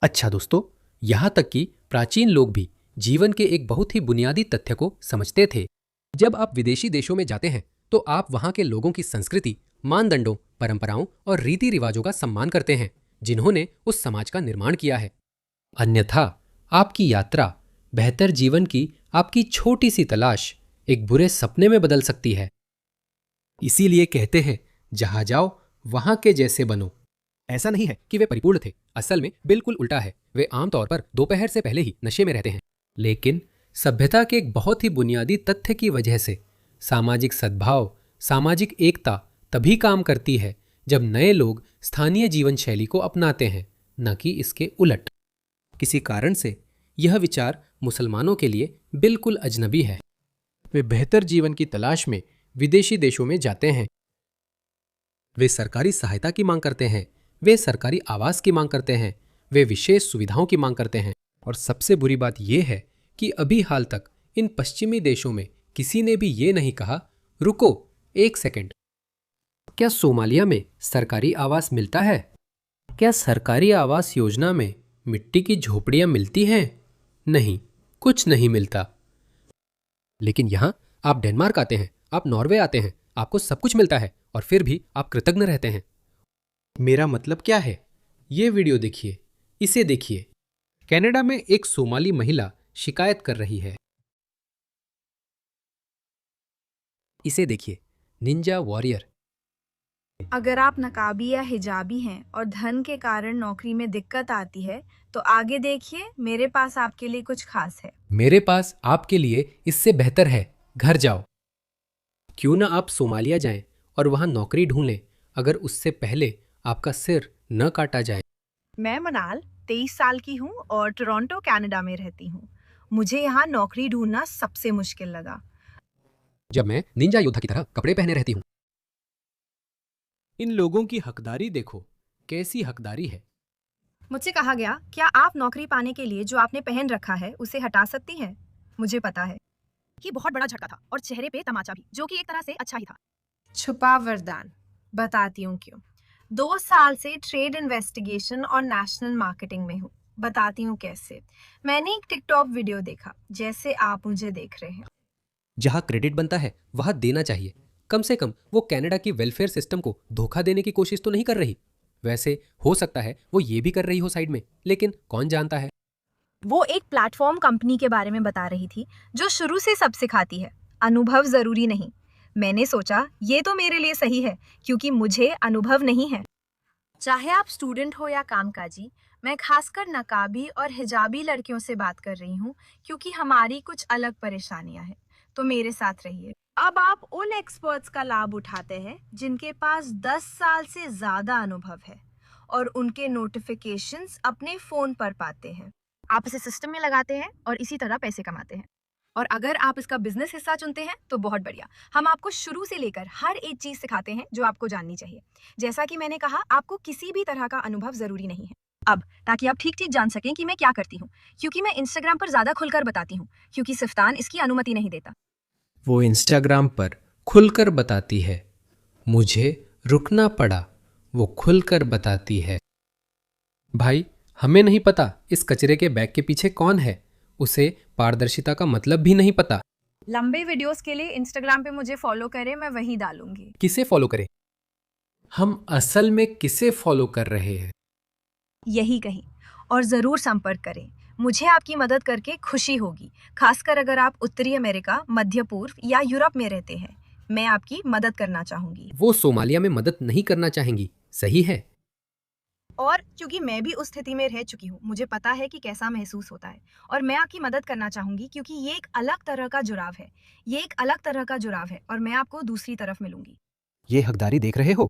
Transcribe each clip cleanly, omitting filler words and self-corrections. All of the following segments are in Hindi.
अच्छा दोस्तों, यहाँ तक कि प्राचीन लोग भी जीवन के एक बहुत ही बुनियादी तथ्य को समझते थे। जब आप विदेशी देशों में जाते हैं तो आप वहाँ के लोगों की संस्कृति, मानदंडों, परंपराओं और रीति रिवाजों का सम्मान करते हैं जिन्होंने उस समाज का निर्माण किया है। अन्यथा आपकी यात्रा, बेहतर जीवन की आपकी छोटी सी तलाश एक बुरे सपने में बदल सकती है। इसीलिए कहते हैं, जहां जाओ वहां के जैसे बनो। ऐसा नहीं है कि वे परिपूर्ण थे, असल में बिल्कुल उल्टा है। वे आमतौर पर दोपहर से पहले ही नशे में रहते हैं। लेकिन सभ्यता के एक बहुत ही बुनियादी तथ्य की वजह से सामाजिक सद्भाव, सामाजिक एकता तभी काम करती है जब नए लोग स्थानीय जीवन शैली को अपनाते हैं, न कि इसके उलट। किसी कारण से यह विचार मुसलमानों के लिए बिल्कुल अजनबी है। वे बेहतर जीवन की तलाश में विदेशी देशों में जाते हैं। वे सरकारी सहायता की मांग करते हैं, वे सरकारी आवास की मांग करते हैं, वे विशेष सुविधाओं की मांग करते हैं। और सबसे बुरी बात यह है कि अभी हाल तक इन पश्चिमी देशों में किसी ने भी ये नहीं कहा, रुको एक सेकंड, क्या सोमालिया में सरकारी आवास मिलता है? क्या सरकारी आवास योजना में मिट्टी की झोपड़ियां मिलती हैं? नहीं, कुछ नहीं मिलता। लेकिन यहां आप डेनमार्क आते हैं, आप नॉर्वे आते हैं, आपको सब कुछ मिलता है और फिर भी आप कृतज्ञ रहते हैं। मेरा मतलब क्या है? ये वीडियो देखिए, इसे देखिए। कनाडा में एक सोमाली महिला शिकायत कर रही है। इसे देखिए, निंजा वॉरियर। अगर आप नकाबी या हिजाबी हैं और धन के कारण नौकरी में दिक्कत आती है तो आगे देखिए, मेरे पास आपके लिए कुछ खास है। मेरे पास आपके लिए इससे बेहतर है, घर जाओ। क्यों ना आप सोमालिया जाएं और वहां नौकरी ढूंढ लें, अगर उससे पहले आपका सिर न काटा जाए। मैं मनाल 23 साल की हूँ और टोरंटो कनाडा में रहती हूँ। मुझे यहाँ नौकरी ढूंढना सबसे मुश्किल लगा। जब मैं निंजा योद्धा की तरह कपड़े पहने रहती हूँ। इन लोगों की हकदारी देखो, कैसी हकदारी है। मुझसे कहा गया, क्या आप नौकरी पाने के लिए जो आपने पहन रखा है उसे हटा सकती हैं? मुझे पता है कि बहुत बड़ा झटका था और चेहरे पे तमाचा भी, जो कि एक तरह से अच्छा ही था। छुपा वरदान, बताती हूँ क्यों। 2 साल से ट्रेड इन्वेस्टिगेशन और नेशनल मार्केटिंग में हूँ, बताती हूँ कैसे। मैंने एक टिकटॉक वीडियो देखा, जैसे आप मुझे देख रहे हैं। जहां क्रेडिट बनता है वहां देना चाहिए। कम से कम वो कनाडा की वेलफेयर सिस्टम को धोखा देने की कोशिश तो नहीं कर रही। वैसे हो सकता है वो ये भी कर रही हो साइड में, लेकिन कौन जानता है। वो एक प्लेटफॉर्म कंपनी के बारे में बता रही थी जो शुरू से सब सिखाती है, अनुभव जरूरी नहीं। मैंने सोचा ये तो मेरे लिए सही है, क्योंकि मुझे अनुभव नहीं है। चाहे आप स्टूडेंट हो या कामकाजी, मैं खासकर नकाबी और हिजाबी लड़कियों से बात कर रही हूँ, क्योंकि हमारी कुछ अलग परेशानियां हैं। तो मेरे साथ रहिए। अब आप उन एक्सपर्ट्स का लाभ उठाते हैं जिनके पास 10 साल से ज्यादा अनुभव है और उनके नोटिफिकेशंस अपने फोन पर पाते हैं। आप इसे सिस्टम में लगाते हैं और इसी तरह पैसे कमाते हैं। और अगर आप इसका बिजनेस हिस्सा चुनते हैं तो बहुत बढ़िया। हम आपको शुरू से लेकर हर एक चीज सिखाते हैं जो आपको जाननी चाहिए। जैसा कि मैंने कहा, आपको किसी भी तरह का अनुभव जरूरी नहीं है। अब ताकि आप ठीक ठीक जान सकें कि मैं क्या करती हूँ, क्योंकि मैं इंस्टाग्राम पर ज्यादा खुलकर बताती हूँ, क्योंकि सिफ्तान इसकी अनुमति नहीं देता। वो इंस्टाग्राम पर खुलकर बताती है, मुझे रुकना पड़ा, वो खुलकर बताती है। भाई, हमें नहीं पता इस कचरे के बैग के पीछे कौन है, उसे पारदर्शिता का मतलब भी नहीं पता। लंबे वीडियोस के लिए इंस्टाग्राम पे मुझे फॉलो करें, मैं वहीं डालूंगी। किसे फॉलो करें? हम असल में किसे फॉलो कर रहे हैं? यही कहीं। और जरूर संपर्क करें, मुझे आपकी मदद करके खुशी होगी, खासकर अगर आप उत्तरी अमेरिका, मध्य पूर्व या यूरोप में रहते हैं। मैं आपकी मदद करना चाहूंगी। वो सोमालिया में मदद नहीं करना चाहेंगी, सही है। और क्योंकि मैं भी उस स्थिति में रह चुकी हूँ, मुझे पता है कि कैसा महसूस होता है। और मैं आपकी मदद करना चाहूंगी, क्योंकि ये एक अलग तरह का जुड़ाव है। ये एक अलग तरह का जुड़ाव है और मैं आपको दूसरी तरफ मिलूंगी। ये हकदारी देख रहे हो?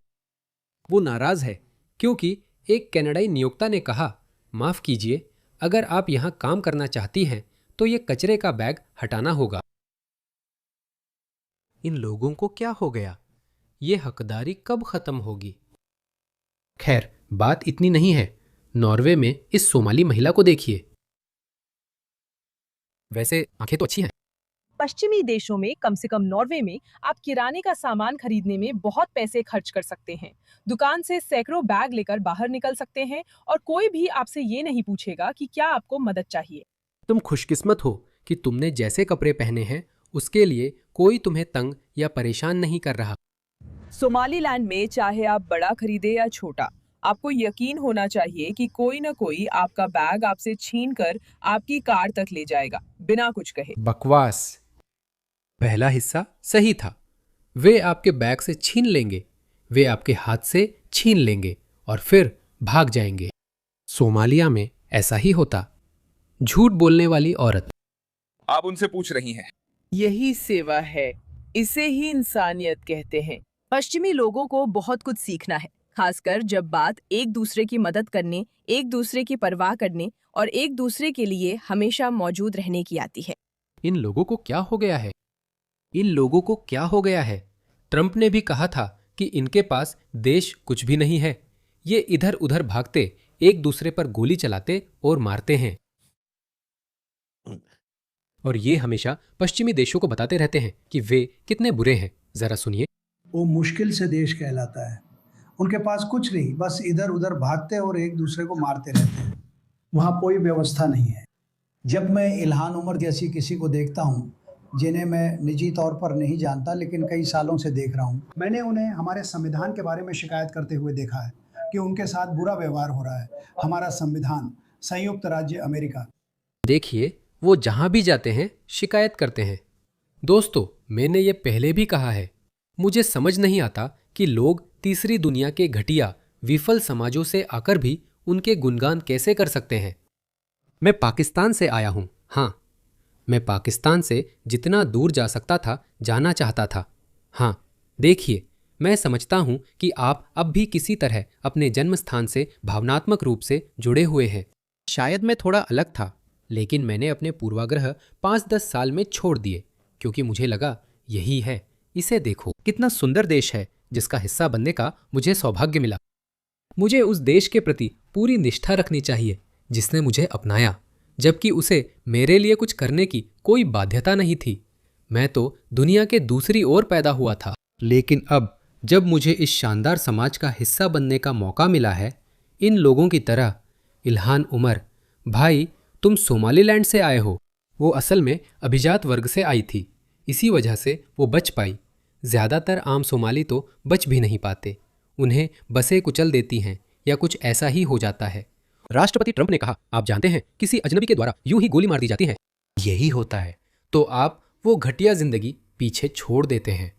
वो नाराज है क्योंकि एक कनाडाई नियोक्ता ने कहा, माफ कीजिए, अगर आप यहां काम करना चाहती हैं तो ये कचरे का बैग हटाना होगा। इन लोगों को क्या हो गया? ये हकदारी कब खत्म होगी? खैर, बात इतनी नहीं है। नॉर्वे में इस सोमाली महिला को देखिए। वैसे आंखें तो अच्छी हैं। पश्चिमी देशों में, कम से कम नॉर्वे में, आप किराने का सामान खरीदने में बहुत पैसे खर्च कर सकते हैं। दुकान से सैकड़ों बैग लेकर बाहर निकल सकते हैं और कोई भी आपसे ये नहीं पूछेगा कि क्या आपको मदद चाहिए। तुम खुशकिस्मत हो कि तुमने जैसे कपड़े पहने हैं उसके लिए कोई तुम्हें तंग या परेशान नहीं कर रहा। सोमालीलैंड में चाहे आप बड़ा खरीदे या छोटा, आपको यकीन होना चाहिए कि कोई न कोई आपका बैग आपसे छीनकर आपकी कार तक ले जाएगा बिना कुछ कहे। बकवास। पहला हिस्सा सही था। वे आपके बैग से छीन लेंगे, वे आपके हाथ से छीन लेंगे और फिर भाग जाएंगे। सोमालिया में ऐसा ही होता। झूठ बोलने वाली औरत। आप उनसे पूछ रही हैं। यही सेवा है, इसे ही इंसानियत कहते हैं। पश्चिमी लोगों को बहुत कुछ सीखना है, खासकर जब बात एक दूसरे की मदद करने, एक दूसरे की परवाह करने और एक दूसरे के लिए हमेशा मौजूद रहने की आती है। इन लोगों को क्या हो गया है? इन लोगों को क्या हो गया है? ट्रंप ने भी कहा था कि इनके पास देश कुछ भी नहीं है। ये इधर उधर भागते, एक दूसरे पर गोली चलाते और मारते हैं। और ये हमेशा पश्चिमी देशों को बताते रहते हैं कि वे कितने बुरे हैं। जरा सुनिए। वो मुश्किल से देश कहलाता है। उनके पास कुछ नहीं, बस इधर उधर भागते और एक दूसरे को मारते रहते हैं। वहाँ कोई व्यवस्था नहीं है। जब मैं इल्हान उमर जैसी किसी को देखता हूँ, जिन्हें मैं निजी तौर पर नहीं जानता लेकिन कई सालों से देख रहा हूँ, मैंने उन्हें हमारे संविधान के बारे में शिकायत करते हुए देखा है कि उनके साथ बुरा व्यवहार हो रहा है। हमारा संविधान, संयुक्त राज्य अमेरिका। देखिए, वो जहां भी जाते हैं शिकायत करते हैं। दोस्तों, मैंने ये पहले भी कहा है, मुझे समझ नहीं आता कि लोग तीसरी दुनिया के घटिया विफल समाजों से आकर भी उनके गुणगान कैसे कर सकते हैं। मैं पाकिस्तान से आया हूं। हाँ, मैं पाकिस्तान से जितना दूर जा सकता था जाना चाहता था। हाँ, देखिए, मैं समझता हूं कि आप अब भी किसी तरह अपने जन्म स्थान से भावनात्मक रूप से जुड़े हुए हैं। शायद मैं थोड़ा अलग था, लेकिन मैंने अपने पूर्वाग्रह 5-10 साल में छोड़ दिए, क्योंकि मुझे लगा यही है। इसे देखो, कितना सुंदर देश है जिसका हिस्सा बनने का मुझे सौभाग्य मिला। मुझे उस देश के प्रति पूरी निष्ठा रखनी चाहिए जिसने मुझे अपनाया, जबकि उसे मेरे लिए कुछ करने की कोई बाध्यता नहीं थी। मैं तो दुनिया के दूसरी ओर पैदा हुआ था, लेकिन अब जब मुझे इस शानदार समाज का हिस्सा बनने का मौका मिला है, इन लोगों की तरह। इल्हान उमर, भाई, तुम सोमालीलैंड से आए हो। वो असल में अभिजात वर्ग से आई थी, इसी वजह से वो बच पाई। ज़्यादातर आम सोमाली तो बच भी नहीं पाते। उन्हें बसें कुचल देती हैं या कुछ ऐसा ही हो जाता है। राष्ट्रपति ट्रंप ने कहा, आप जानते हैं, किसी अजनबी के द्वारा यूं ही गोली मार दी जाती है। यही होता है। तो आप वो घटिया जिंदगी पीछे छोड़ देते हैं।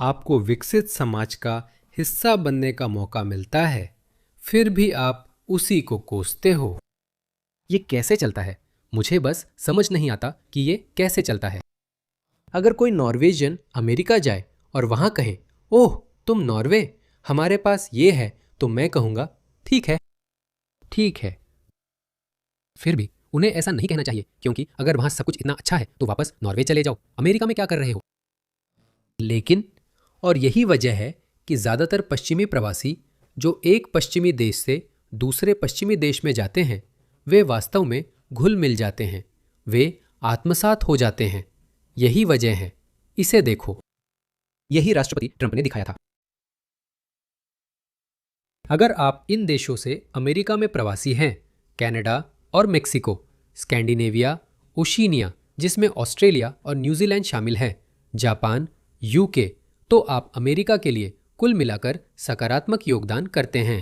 आपको विकसित समाज का हिस्सा बनने का मौका मिलता है, फिर भी आप उसी को कोसते हो। ये कैसे चलता है? मुझे बस समझ नहीं आता कि ये कैसे चलता है। अगर कोई नॉर्वेजियन अमेरिका जाए और वहां कहे, ओह तुम नॉर्वे, हमारे पास ये है, तो मैं कहूंगा ठीक है, ठीक है। फिर भी उन्हें ऐसा नहीं कहना चाहिए, क्योंकि अगर वहां सब कुछ इतना अच्छा है तो वापस नॉर्वे चले जाओ। अमेरिका में क्या कर रहे हो? लेकिन, और यही वजह है कि ज्यादातर पश्चिमी प्रवासी जो एक पश्चिमी देश से दूसरे पश्चिमी देश में जाते हैं, वे वास्तव में घुल मिल जाते हैं, वे आत्मसात हो जाते हैं। यही वजह है। इसे देखो। यही राष्ट्रपति ट्रंप ने दिखाया था। अगर आप इन देशों से अमेरिका में प्रवासी हैं, कनाडा और मेक्सिको, स्कैंडिनेविया, ओशिनिया जिसमें ऑस्ट्रेलिया और न्यूजीलैंड शामिल हैं, जापान, यूके, तो आप अमेरिका के लिए कुल मिलाकर सकारात्मक योगदान करते हैं।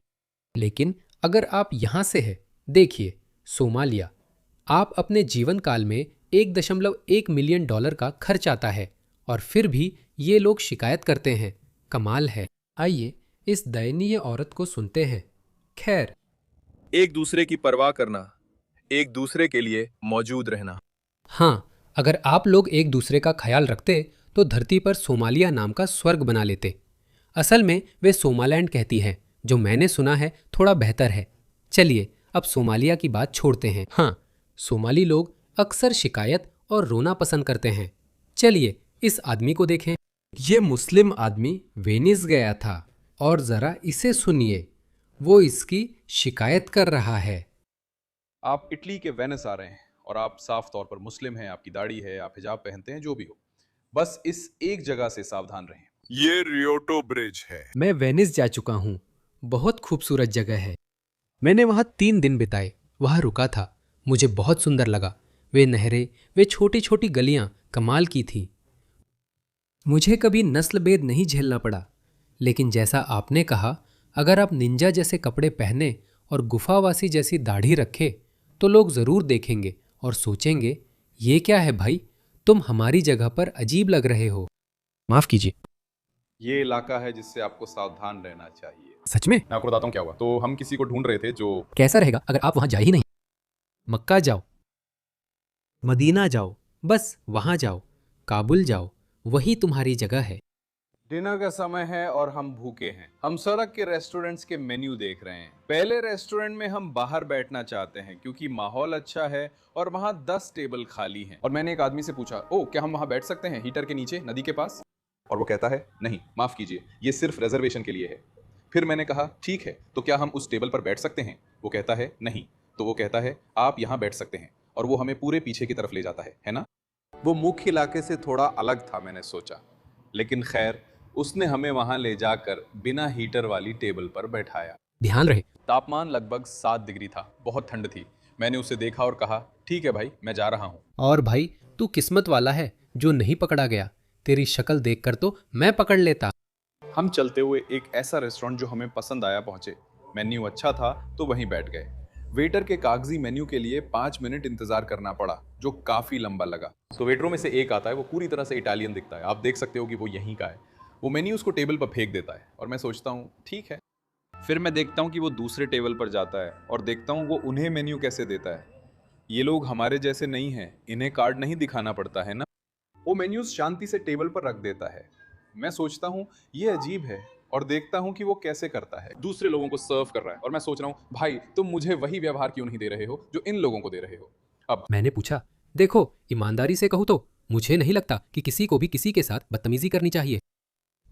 लेकिन अगर आप यहां से हैं, देखिए, सोमालिया, आप अपने जीवन काल में $1.1 मिलियन का खर्च आता है और फिर भी ये लोग शिकायत करते हैं। कमाल है। आइए इस दयनीय औरत को सुनते हैं। खैर, एक दूसरे की परवाह करना, एक दूसरे के लिए मौजूद रहना। हाँ, अगर आप लोग एक दूसरे का ख्याल रखते तो धरती पर सोमालिया नाम का स्वर्ग बना लेते। असल में वे सोमालैंड कहती है, जो मैंने सुना है थोड़ा बेहतर है। चलिए अब सोमालिया की बात छोड़ते हैं। हाँ, सोमाली लोग अक्सर शिकायत और रोना पसंद करते हैं। चलिए इस आदमी को देखें। ये मुस्लिम आदमी वेनिस गया था और जरा इसे सुनिए, वो इसकी शिकायत कर रहा है। आप इटली के वेनिस आ रहे हैं और आप साफ तौर पर मुस्लिम हैं, आपकी दाढ़ी है, आप हिजाब पहनते हैं, जो भी हो, बस इस एक जगह से सावधान रहें। ये रियोटो ब्रिज है। मैं वेनिस जा चुका हूँ। बहुत खूबसूरत जगह है। मैंने वहाँ 3 दिन बिताए। वहाँ रुका था। मुझे बहुत सुंदर लगा। वे नहरें, वे छोटी छोटी गलियाँ कमाल की थी। मुझे कभी नस्ल भेद नहीं झेलना पड़ा। लेकिन जैसा आपने कहा, अगर आप निंजा जैसे कपड़े पहने और गुफावासी जैसी दाढ़ी रखे तो लोग ज़रूर देखेंगे और सोचेंगे, ये क्या है भाई, तुम हमारी जगह पर अजीब लग रहे हो। माफ़ कीजिए। ये इलाका है जिससे आपको सावधान रहना चाहिए। सच में? मैं आपको बताता हूँ क्या हुआ। तो हम किसी को ढूंढ रहे थे जो कैसा रहेगा अगर आप वहाँ जा ही नहीं? मक्का जाओ, मदीना जाओ, बस वहाँ जाओ, काबुल जाओ, वही तुम्हारी जगह है। डिनर का समय है और हम भूखे हैं। हम सड़क के रेस्टोरेंट्स के मेन्यू देख रहे हैं। पहले रेस्टोरेंट में हम बाहर बैठना चाहते हैं क्योंकि माहौल अच्छा है और वहाँ 10 टेबल खाली हैं। और मैंने एक आदमी से पूछा, ओ क्या हम वहाँ बैठ सकते हैं हीटर के नीचे नदी के पास? और वो कहता है, नहीं माफ कीजिए, ये सिर्फ रिजर्वेशन के लिए है। फिर मैंने कहा, ठीक है, तो क्या हम उस टेबल पर बैठ सकते हैं? वो कहता है नहीं। तो वो कहता है, आप यहाँ बैठ सकते हैं, और वो हमें पूरे पीछे की तरफ ले जाता है ना? वो मुख्य इलाके से थोड़ा अलग था, मैंने सोचा, लेकिन खैर उसने हमें वहां ले जाकर बिना हीटर वाली टेबल पर बैठाया। ध्यान रहे। तापमान लगभग 7 डिग्री था, बहुत ठंड थी। मैंने उसे देखा और कहा, ठीक है भाई, मैं जा रहा हूँ। और भाई, तू किस्मत वाला है जो नहीं पकड़ा गया। तेरी शक्ल देखकर तो मैं पकड़ लेता। हम चलते हुए एक ऐसा रेस्टोरेंट जो हमें पसंद आया पहुंचे। मेन्यू अच्छा था तो वहीं बैठ गए। वेटर के कागजी मेन्यू के लिए 5 मिनट इंतजार करना पड़ा, जो काफी लंबा लगा। तो वेटरों में से एक आता है, वो पूरी तरह से इटालियन दिखता है, आप देख सकते हो कि वो यहीं का है। वो मेन्यू उसको टेबल पर फेंक देता है और मैं सोचता हूँ ठीक है। फिर मैं देखता हूँ कि वो दूसरे टेबल पर जाता है और देखता हूँ वो उन्हें मेन्यू कैसे देता है। ये लोग हमारे जैसे नहीं हैं, इन्हें कार्ड नहीं दिखाना पड़ता है ना। वो मेन्यूज शांति से टेबल पर रख देता है। मैं सोचता हूँ ये अजीब है और देखता हूँ कि वो कैसे करता है, दूसरे लोगों को सर्व कर रहा है। और मैं सोच रहा हूँ, भाई तुम मुझे वही व्यवहार क्यों नहीं दे रहे हो जो इन लोगों को दे रहे हो। अब मैंने पूछा, देखो ईमानदारी से कहूँ तो मुझे नहीं लगता कि किसी को भी किसी के साथ बदतमीजी करनी चाहिए।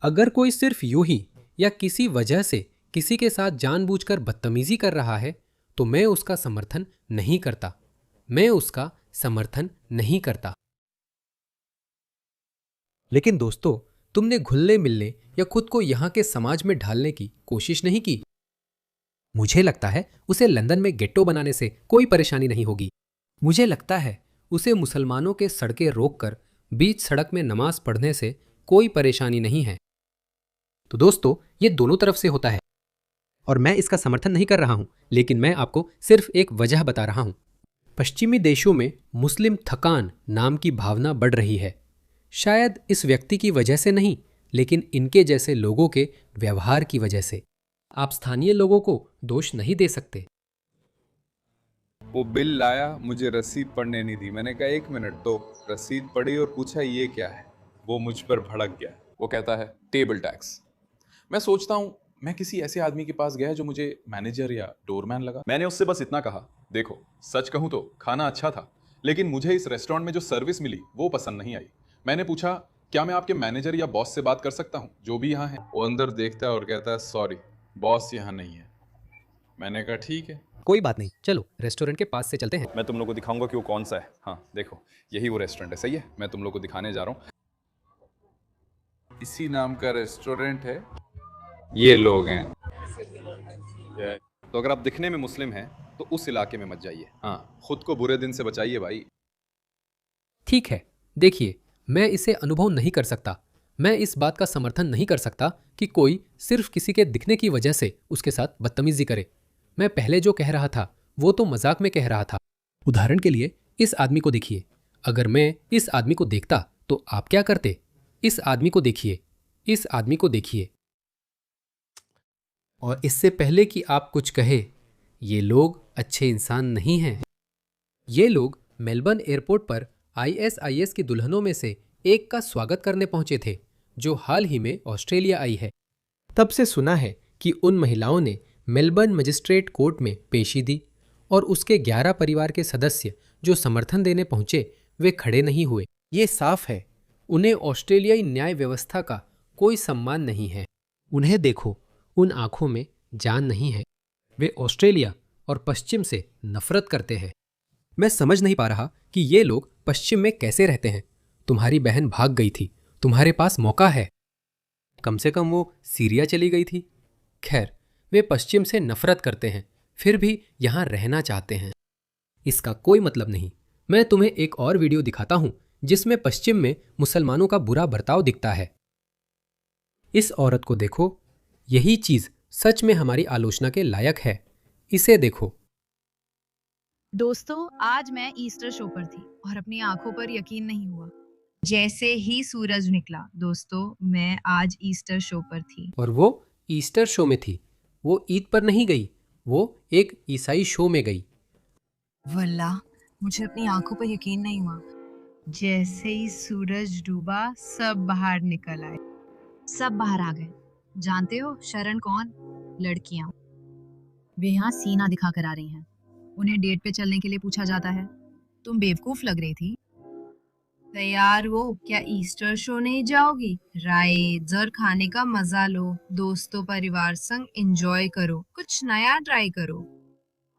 अगर कोई सिर्फ यूं ही या किसी वजह से किसी के साथ जानबूझकर बदतमीजी कर रहा है तो मैं उसका समर्थन नहीं करता। मैं उसका समर्थन नहीं करता। लेकिन दोस्तों, तुमने घुलने मिलने या खुद को यहां के समाज में ढालने की कोशिश नहीं की। मुझे लगता है उसे लंदन में गेट्टो बनाने से कोई परेशानी नहीं होगी। मुझे लगता है उसे मुसलमानों के सड़कें रोककर बीच सड़क में नमाज पढ़ने से कोई परेशानी नहीं है। तो दोस्तों, ये दोनों तरफ से होता है और मैं इसका समर्थन नहीं कर रहा हूं, लेकिन मैं आपको सिर्फ एक वजह बता रहा हूं। पश्चिमी देशों में मुस्लिम थकान नाम की भावना बढ़ रही है। शायद इस व्यक्ति की वजह से नहीं, लेकिन इनके जैसे लोगों के व्यवहार की वजह से। आप स्थानीय लोगों को दोष नहीं दे सकते। वो बिल लाया, मुझे रसीद पढ़ने नहीं दी। मैंने कहा 1 मिनट, तो रसीद पढ़ी और पूछा ये क्या है। वो मुझ पर भड़क गया। वो कहता है टेबल टैक्स। मैं सोचता हूँ मैं किसी ऐसे आदमी के पास गया जो मुझे मैनेजर या डोरमैन लगा। मैंने उससे बस इतना कहा, देखो सच कहूँ तो खाना अच्छा था, लेकिन मुझे इस रेस्टोरेंट में जो सर्विस मिली वो पसंद नहीं आई। मैंने पूछा, क्या मैं आपके मैनेजर या बॉस से बात कर सकता हूँ जो भी यहाँ है? वो अंदर देखता है और कहता है, सॉरी बॉस यहाँ नहीं है। मैंने कहा ठीक है, कोई बात नहीं, चलो रेस्टोरेंट के पास से चलते हैं। मैं तुम लोग को दिखाऊंगा कि वो कौन सा है। हाँ देखो, यही वो रेस्टोरेंट है। सही है, मैं तुम लोग को दिखाने जा रहा हूँ। इसी नाम का रेस्टोरेंट है, ये लोग हैं। तो अगर आप दिखने में मुस्लिम हैं तो उस इलाके में मत जाइए। हाँ, खुद को बुरे दिन से बचाइए भाई। ठीक है, देखिए, मैं इसे अनुभव नहीं कर सकता। मैं इस बात का समर्थन नहीं कर सकता कि कोई सिर्फ किसी के दिखने की वजह से उसके साथ बदतमीजी करे। मैं पहले जो कह रहा था वो तो मजाक में कह रहा था। उदाहरण के लिए इस आदमी को देखिए। अगर मैं इस आदमी को देखता तो आप क्या करते? इस आदमी को देखिए, इस आदमी को देखिए। और इससे पहले कि आप कुछ कहे, ये लोग अच्छे इंसान नहीं हैं। ये लोग मेलबर्न एयरपोर्ट पर ISIS की दुल्हनों में से एक का स्वागत करने पहुंचे थे जो हाल ही में ऑस्ट्रेलिया आई है। तब से सुना है कि उन महिलाओं ने मेलबर्न मजिस्ट्रेट कोर्ट में पेशी दी और उसके 11 परिवार के सदस्य जो समर्थन देने पहुंचे वे खड़े नहीं हुए। ये साफ है, उन्हें ऑस्ट्रेलियाई न्याय व्यवस्था का कोई सम्मान नहीं है। उन्हें देखो, उन आंखों में जान नहीं है। वे ऑस्ट्रेलिया और पश्चिम से नफरत करते हैं। मैं समझ नहीं पा रहा कि ये लोग पश्चिम में कैसे रहते हैं। तुम्हारी बहन भाग गई थी, तुम्हारे पास मौका है। कम से कम वो सीरिया चली गई थी। खैर, वे पश्चिम से नफरत करते हैं, फिर भी यहाँ रहना चाहते हैं। इसका कोई मतलब नहीं। मैं तुम्हें एक और वीडियो दिखाता हूँ जिसमें पश्चिम में मुसलमानों का बुरा बर्ताव दिखता है। इस औरत को देखो, यही चीज सच में हमारी आलोचना के लायक है। इसे देखो। दोस्तों, आज मैं ईस्टर शो पर थी और अपनी आंखों पर यकीन नहीं हुआ। जैसे ही सूरज निकला, दोस्तों, मैं आज ईस्टर शो पर थी। और वो ईस्टर शो में थी। वो ईद पर नहीं गई, वो एक ईसाई शो में गई। वल्लाह, मुझे अपनी आंखों पर यकीन नहीं हुआ। जैसे ही सूरज डूबा, सब बाहर निकल आए। सब बाहर आ गए। जानते हो शरण कौन? लड़कियां। वे यहाँ सीना दिखा कर आ रही हैं। उन्हें डेट पे चलने के लिए पूछा जाता है। तुम बेवकूफ लग रही थी। तैयार हो? क्या ईस्टर शो नहीं जाओगी? राइट, जर खाने का मजा लो, दोस्तों परिवार संग एंजॉय करो, कुछ नया ट्राई करो।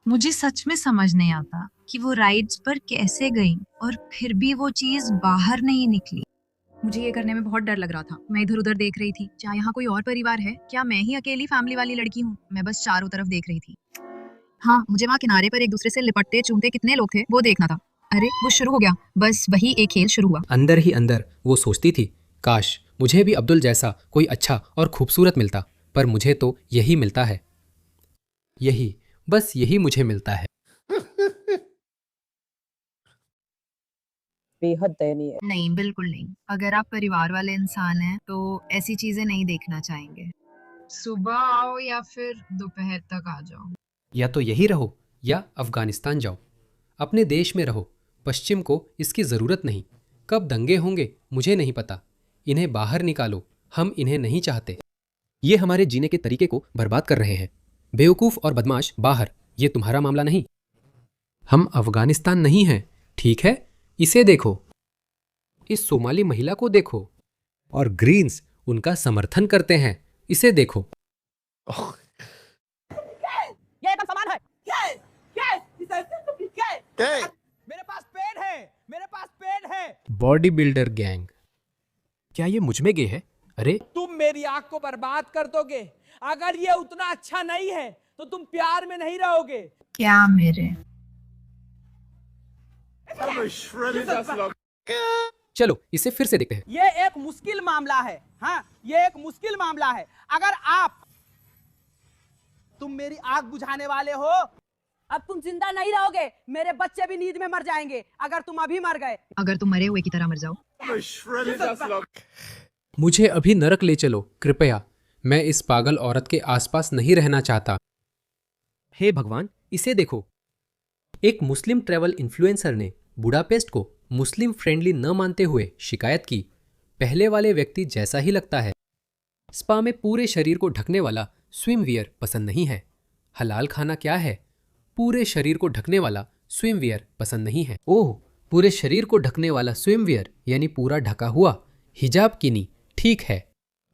मुझे सच में समझ नहीं आता कि वो राइड्स पर कैसे गई और फिर भी वो चीज बाहर नहीं निकली। मुझे ये करने में बहुत डर लग रहा था। मैं इधर उधर देख रही थी, क्या यहाँ कोई और परिवार है? क्या मैं ही अकेली फैमिली वाली लड़की हूँ? मैं बस चारों तरफ देख रही थी। हाँ, मुझे वहाँ किनारे पर एक दूसरे से लिपटते चूमते कितने लोग थे वो देखना था। अरे वो शुरू हो गया, बस वही एक खेल शुरू हुआ। अंदर ही अंदर वो सोचती थी, काश मुझे भी अब्दुल जैसा कोई अच्छा और खूबसूरत मिलता, पर मुझे तो यही मिलता है। यही, बस यही मुझे मिलता है। बेहद दयनीय। नहीं, बिल्कुल नहीं। अगर आप परिवार वाले इंसान हैं तो ऐसी चीजें नहीं देखना चाहेंगे। सुबह आओ या फिर दोपहर तक आ जाओ। या तो यही रहो या अफगानिस्तान जाओ। अपने देश में रहो। पश्चिम को इसकी ज़रूरत नहीं। कब दंगे होंगे मुझे नहीं पता। इन्हें बाहर निकालो, हम इन्हें नहीं चाहते। ये हमारे जीने के तरीके को बर्बाद कर रहे हैं। बेवकूफ़ और बदमाश बाहर, ये तुम्हारा मामला नहीं। हम अफगानिस्तान नहीं हैं, ठीक है? इसे देखो, इस सोमाली महिला को देखो, और ग्रीन्स उनका समर्थन करते हैं। इसे देखो। ये एकदम समान है। मेरे पास पेन है, मेरे पास पेन है। Body builder gang. क्या ये मुझ में गे है? अरे तुम मेरी आंख को बर्बाद कर दोगे। अगर ये उतना अच्छा नहीं है तो तुम प्यार में नहीं रहोगे। क्या मेरे? चलो इसे फिर से देखते हैं। ये एक मुश्किल मामला है। हाँ, ये एक मुश्किल मामला है। अगर तुम मेरी आग बुझाने वाले हो, अब तुम जिंदा नहीं रहोगे। मेरे बच्चे भी नींद में मर जाएंगे अगर तुम अभी मर गए। अगर तुम मरे हुए की तरह मर जाओ। मुझे अभी नरक ले चलो कृपया। मैं इस पागल औरत के आसपास नहीं रहना चाहता। हे भगवान, इसे देखो। एक मुस्लिम ट्रैवल इन्फ्लुएंसर ने बुडापेस्ट को मुस्लिम फ्रेंडली न मानते हुए शिकायत की। पहले वाले व्यक्ति जैसा ही लगता है। स्पा में पूरे शरीर को ढकने वाला स्विम वियर पसंद नहीं है। हलाल खाना क्या है? पूरे शरीर को ढकने वाला स्विम वियर पसंद नहीं है। ओह, पूरे शरीर को ढकने वाला स्विम वियर यानी पूरा ढका हुआ हिजाब की नी, ठीक है।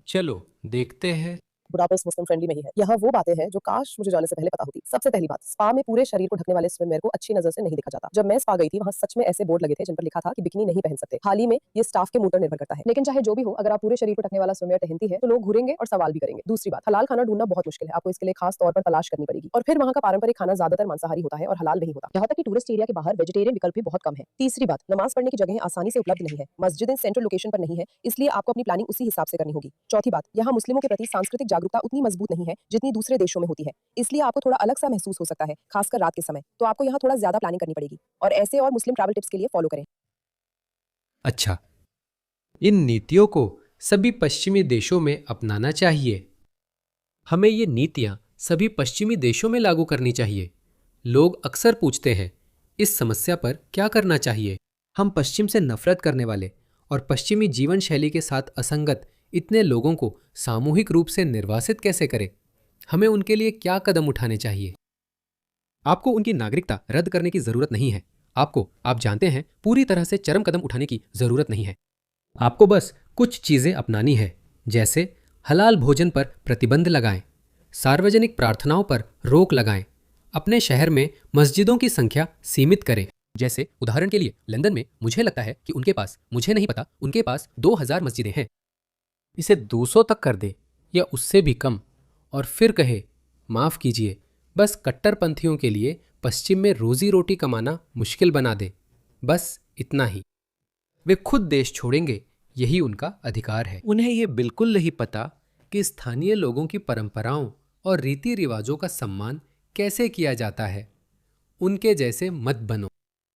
चलो देखते हैं। बुडापेस्ट मुस्लिम फ्रेंडली नहीं है। यह वो बातें हैं जो काश मुझे जाने से पहले पता होती। सबसे पहली बात, स्पा में पूरे शरीर को ढकने वाले स्विमवेयर को अच्छी नजर से नहीं देखा जाता। जब मैं स्पा गई थी, वहाँ सच में ऐसे बोर्ड लगे थे जिन पर लिखा था कि बिकिनी नहीं पहन सकते। हाल ही में ये स्टाफ के मूड पर निर्भर करता है। लेकिन चाहे जो भी हो, अगर आप पूरे शरीर को ढकने वाला स्विमवेयर पहनती है तो लोग घूरेंगे और सवाल भी करेंगे। दूसरी बात, हलाल खाना ढूंढना बहुत मुश्किल है। आपको इसके लिए खास तौर पर तलाश करनी पड़ेगी। और फिर वहाँ का पारंपरिक खाना ज्यादातर मांसाहारी होता है और हलाल नहीं होता। यहाँ तक कि टूरिस्ट एरिया के बाहर वेजिटेरियन विकल्प भी बहुत कम है। तीसरी बात, नमाज पढ़ने की जगह आसानी से उपलब्ध नहीं है। मस्जिदें सेंट्रल लोकेशन पर नहीं है, इसलिए आपको अपनी प्लानिंग उसी हिसाब से करनी होगी। चौथी बात, यहाँ मुस्लिमों के प्रति सांस्कृतिक जागरूकता उतनी मजबूत नहीं है जितनी दूसरे देशों में होती है, इसलिए आपको थोड़ा अलग सा महसूस हो सकता है, खासकर रात के समय। तो आपको यहाँ थोड़ा ज्यादा प्लानिंग करनी पड़ेगी। और ऐसे और मुस्लिम ट्रैवल टिप्स के लिए फॉलो करें। अच्छा, इन नीतियों को सभी पश्चिमी देशों में अपनाना चाहिए। हमें ये नीतियां सभी पश्चिमी देशों में लागू करनी चाहिए। लोग अक्सर पूछते हैं, इस समस्या पर क्या करना चाहिए? हम पश्चिम से नफरत करने वाले और पश्चिमी जीवन शैली के साथ असंगत इतने लोगों को सामूहिक रूप से निर्वासित कैसे करें? हमें उनके लिए क्या कदम उठाने चाहिए? आपको उनकी नागरिकता रद्द करने की जरूरत नहीं है। आप जानते हैं, पूरी तरह से चरम कदम उठाने की जरूरत नहीं है। आपको बस कुछ चीजें अपनानी है, जैसे हलाल भोजन पर प्रतिबंध लगाएं, सार्वजनिक प्रार्थनाओं पर रोक लगाएं, अपने शहर में मस्जिदों की संख्या सीमित करें, जैसे उदाहरण के लिए लंदन में मुझे लगता है कि उनके पास, मुझे नहीं पता, उनके पास 2000 मस्जिदें हैं। इसे 200 तक कर दे या उससे भी कम और फिर कहे माफ कीजिए, बस कट्टरपंथियों के लिए पश्चिम में रोजी रोटी कमाना मुश्किल बना दे, बस इतना ही। वे खुद देश छोड़ेंगे, यही उनका अधिकार है। उन्हें यह बिल्कुल नहीं पता कि स्थानीय लोगों की परंपराओं और रीति रिवाजों का सम्मान कैसे किया जाता है। उनके जैसे मत बनो।